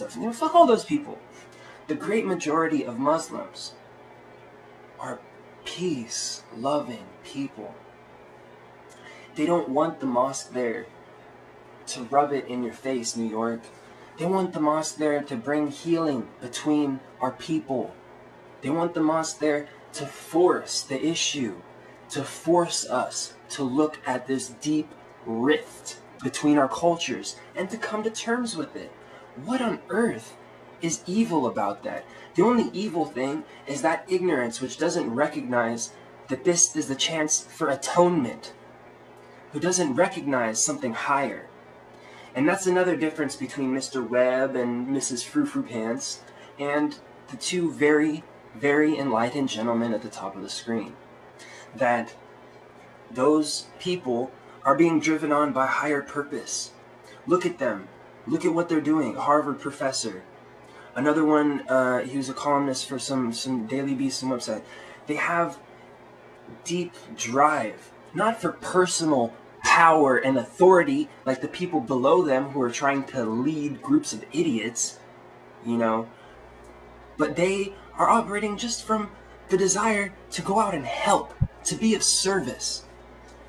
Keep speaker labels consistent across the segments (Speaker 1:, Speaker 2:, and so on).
Speaker 1: stuff. You know, fuck all those people. The great majority of Muslims are peace-loving people. They don't want the mosque there to rub it in your face, New York. They want the mosque there to bring healing between our people. They want the mosque there to force the issue, to force us to look at this deep rift between our cultures and to come to terms with it. What on earth is evil about that? The only evil thing is that ignorance which doesn't recognize that this is the chance for atonement, who doesn't recognize something higher. And that's another difference between Mr. Webb and Mrs. Frou-Frou Pants and the two very, very enlightened gentlemen at the top of the screen. That those people are being driven on by higher purpose. Look at them. Look at what they're doing. Harvard professor. Another one, he was a columnist for some Daily Beast, some website. They have deep drive, not for personal power and authority like the people below them who are trying to lead groups of idiots, you know, but they are operating just from the desire to go out and help, to be of service.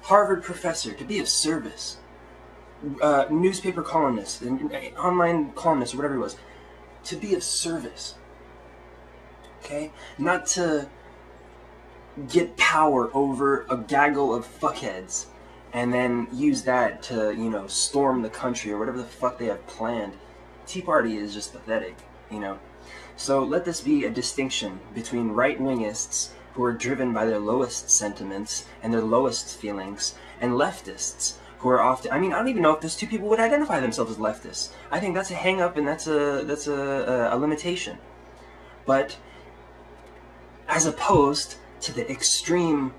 Speaker 1: Harvard professor, to be of service. Newspaper columnist, online columnist, or whatever it was, to be of service. Okay? Not to get power over a gaggle of fuckheads and then use that to, you know, storm the country or whatever the fuck they have planned. Tea Party is just pathetic, you know. So let this be a distinction between right-wingists who are driven by their lowest sentiments and their lowest feelings, and leftists who are often, I mean, I don't even know if those two people would identify themselves as leftists. I think that's a hang-up and that's a limitation. But as opposed to the extreme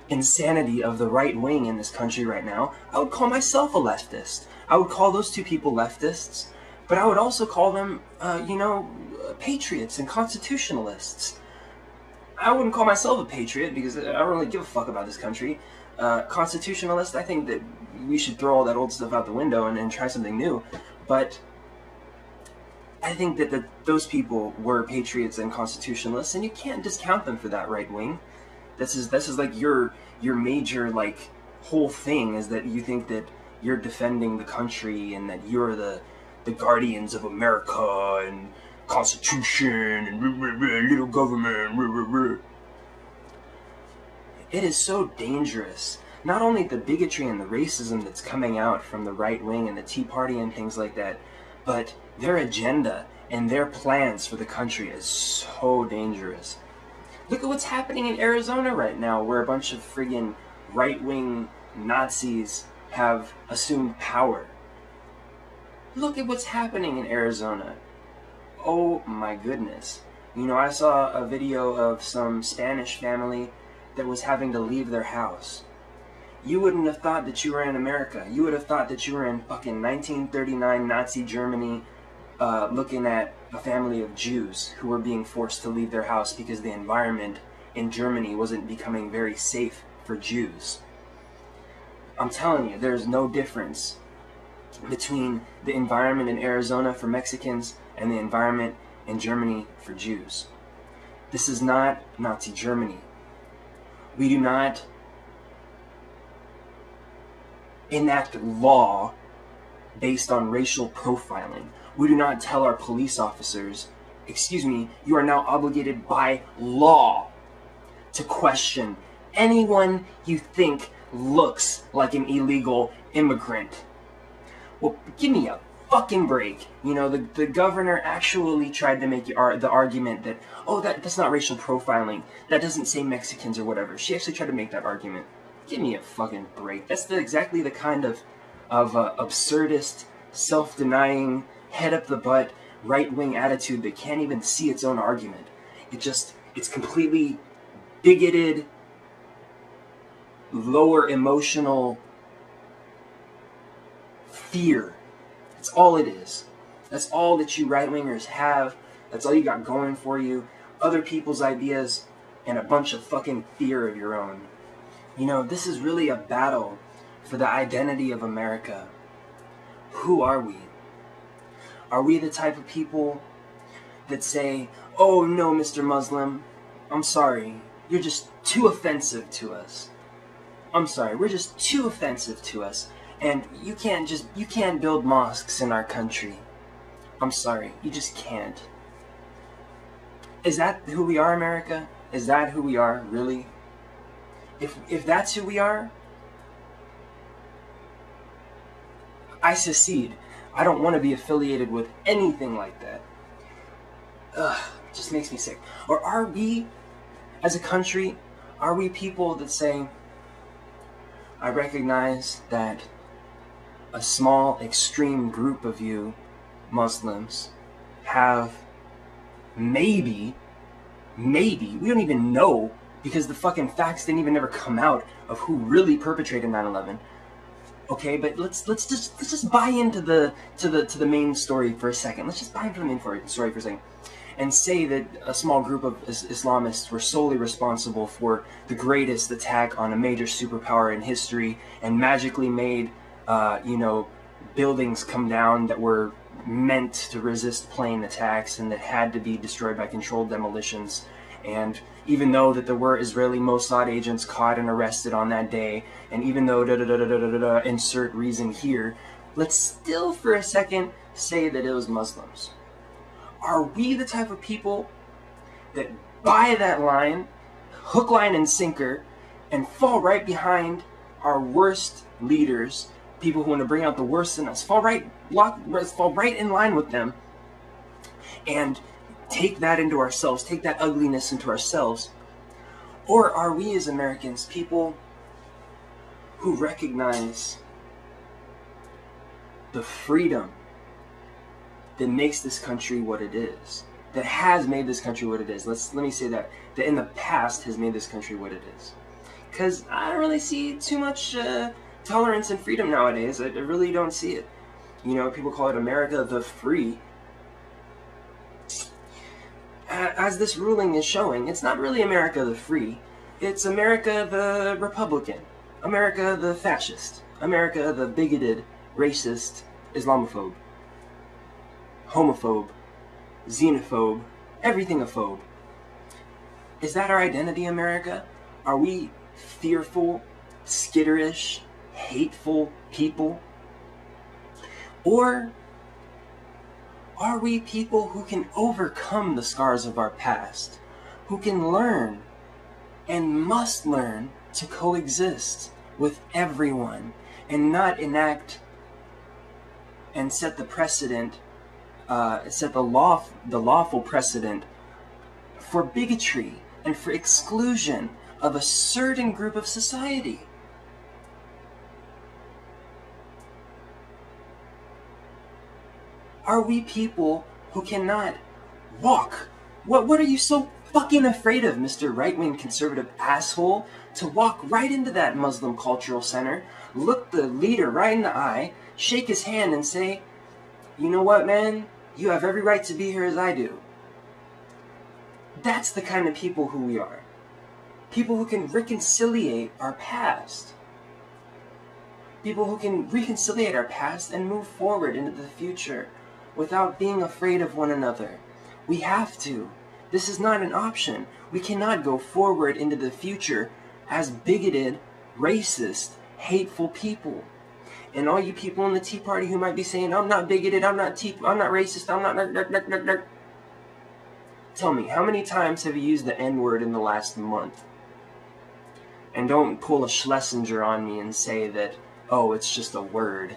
Speaker 1: insanity of the right wing in this country right now, I would call myself a leftist. I would call those two people leftists, but I would also call them, you know, patriots and constitutionalists. I wouldn't call myself a patriot because I don't really give a fuck about this country. Constitutionalist, I think that we should throw all that old stuff out the window and try something new. But I think that those people were patriots and constitutionalists, and you can't discount them for that, right wing. This is like your major, like, whole thing is that you think that you're defending the country and that you're the guardians of America and Constitution and little government. It is so dangerous. Not only the bigotry and the racism that's coming out from the right wing and the Tea Party and things like that, but their agenda and their plans for the country is so dangerous. Look at what's happening in Arizona right now, where a bunch of friggin' right-wing Nazis have assumed power. Look at what's happening in Arizona. Oh my goodness. You know, I saw a video of some Spanish family that was having to leave their house. You wouldn't have thought that you were in America. You would have thought that you were in fucking 1939 Nazi Germany, looking at a family of Jews who were being forced to leave their house because the environment in Germany wasn't becoming very safe for Jews. I'm telling you, there's no difference between the environment in Arizona for Mexicans and the environment in Germany for Jews. This is not Nazi Germany. We do not enact law based on racial profiling. We do not tell our police officers, excuse me, you are now obligated by law to question anyone you think looks like an illegal immigrant. Well, give me a fucking break. You know, the governor actually tried to make the argument that, oh, that's not racial profiling. That doesn't say Mexicans or whatever. She actually tried to make that argument. Give me a fucking break. That's exactly the kind of absurdist, self-denying, head-up-the-butt, right-wing attitude that can't even see its own argument. It's completely bigoted, lower emotional fear. That's all it is. That's all that you right-wingers have. That's all you got going for you. Other people's ideas and a bunch of fucking fear of your own. You know, this is really a battle for the identity of America. Who are we? Are we the type of people that say, oh no, Mr. Muslim, I'm sorry, you're just too offensive to us. I'm sorry, we're just too offensive to us. And you can't build mosques in our country. I'm sorry, you just can't. Is that who we are, America? Is that who we are, really? If that's who we are, I secede. I don't want to be affiliated with anything like that. Ugh, it just makes me sick. Or are we, as a country, are we people that say, I recognize that a small, extreme group of you Muslims have maybe, we don't even know, because the fucking facts didn't even ever come out of who really perpetrated 9/11. Okay, but let's just buy into the main story for a second. Let's just buy into the main story for a second, and say that a small group of Islamists were solely responsible for the greatest attack on a major superpower in history, and magically made, buildings come down that were meant to resist plane attacks and that had to be destroyed by controlled demolitions. And even though that there were Israeli Mossad agents caught and arrested on that day, and even though insert reason here, let's still for a second say that it was Muslims. Are we the type of people that buy that line, hook, line, and sinker, and fall right behind our worst leaders, people who want to bring out the worst in us, fall right in line with them, and take that into ourselves, take that ugliness into ourselves? Or are we as Americans people who recognize the freedom that makes this country what it is, that has made this country what it is? Let me say that in the past has made this country what it is. Because I don't really see too much tolerance and freedom nowadays. I really don't see it. You know, people call it America the Free. As this ruling is showing, it's not really America the Free. It's America the Republican, America the Fascist, America the bigoted, racist, Islamophobe, homophobe, xenophobe, everything-ophobe. Is that our identity, America? Are we fearful, skitterish, hateful people? Or are we people who can overcome the scars of our past, who can learn and must learn to coexist with everyone and not enact and set the precedent, set the lawful precedent for bigotry and for exclusion of a certain group of society? Are we people who cannot walk? What are you so fucking afraid of, Mr. Right-wing conservative asshole? To walk right into that Muslim cultural center, look the leader right in the eye, shake his hand and say, you know what, man? You have every right to be here as I do. That's the kind of people who we are. People who can reconciliate our past. People who can reconciliate our past and move forward into the future without being afraid of one another. We have to. This is not an option. We cannot go forward into the future as bigoted, racist, hateful people. And all you people in the Tea Party who might be saying, I'm not bigoted, I'm not racist, I'm not... Tell me, how many times have you used the N-word in the last month? And don't pull a Schlesinger on me and say that, oh, it's just a word.